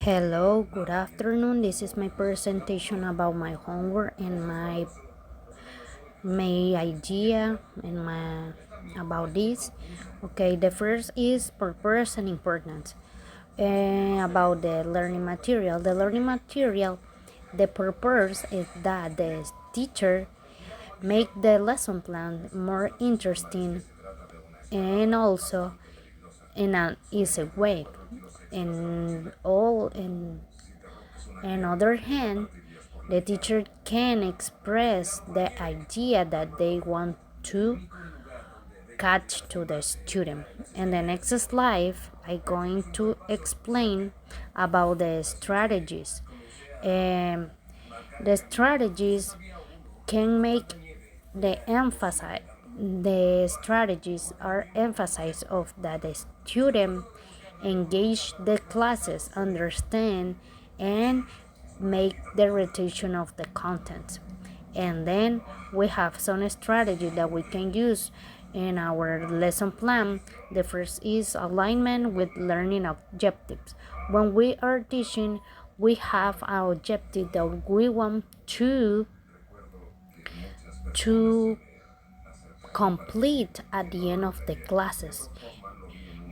Hello, good afternoon. This is my presentation about my homework and my idea and my about this. Okay, the first is purpose and importance. About the learning material. The purpose is that the teacher make the lesson plan more interesting and also in an easy way. In other hand, the teacher can express the idea that they want to catch to the student. In the next slide, I'm going to explain about the strategies. Um, the strategies can make the strategies are emphasized of that the student engage the classes, understand, and make the retention of the content. And then we have some strategy that we can use in our lesson plan. The first is alignment with learning objectives. When we are teaching, we have our objective that we want to complete at the end of the classes,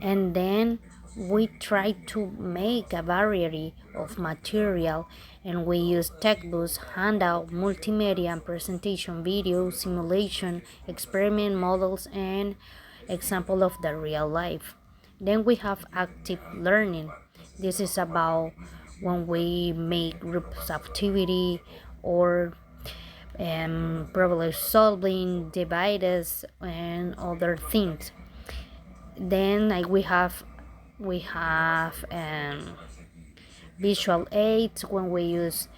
and then we try to make a variety of material, and we use textbooks, handout, multimedia and presentation, video, simulation, experiment models, and example of the real life. Then we have active learning. This is about when we make groups activity or problem solving, divides, and other things. Then we have visual aids when we use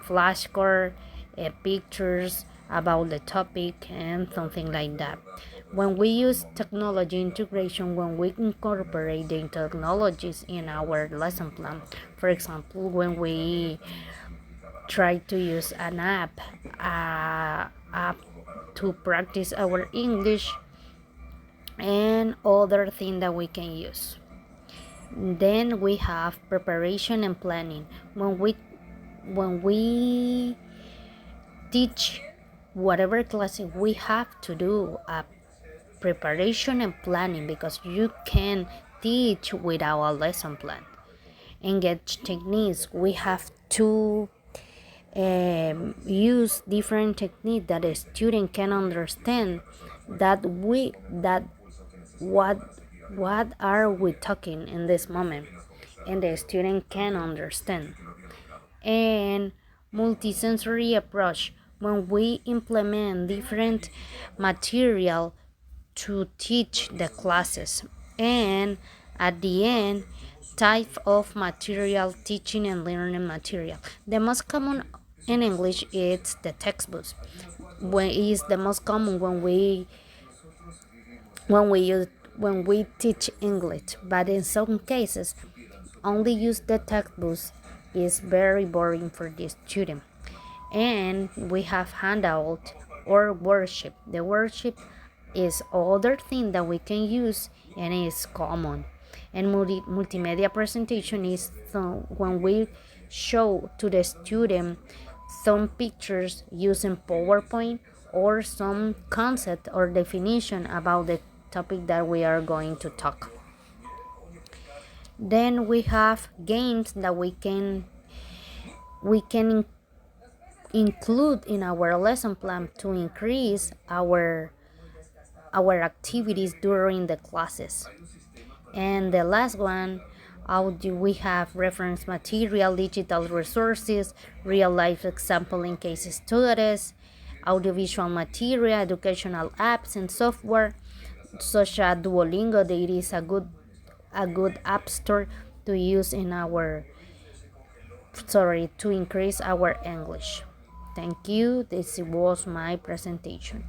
flashcard, pictures about the topic and something like that. When we use technology integration, when we incorporate the technologies in our lesson plan, for example, when we try to use an app to practice our English and other thing that we can use. Then we have preparation and planning. When we teach whatever class, we have to do a preparation and planning, because you can teach without a lesson plan. Engage techniques. We have to use different techniques that a student can understand that what are we talking in this moment, and the student can understand. And multisensory approach, when we implement different material to teach the classes. And at the end, type of material, teaching and learning material. The most common in English is the textbooks. When is the most common when we teach English, but in some cases only use the textbooks is very boring for the student. And we have handout or worksheet. The worksheet is other thing that we can use and is common. And multimedia presentation is when we show to the student some pictures using PowerPoint or some concept or definition about the topic that we are going to talk. Then we have games that we can include in our lesson plan to increase our activities during the classes. And the last one, we have reference material, digital resources, real life example in case studies, audiovisual material, educational apps and software such as Duolingo. That it is a good app store to use in to increase our English. Thank you. This was my presentation.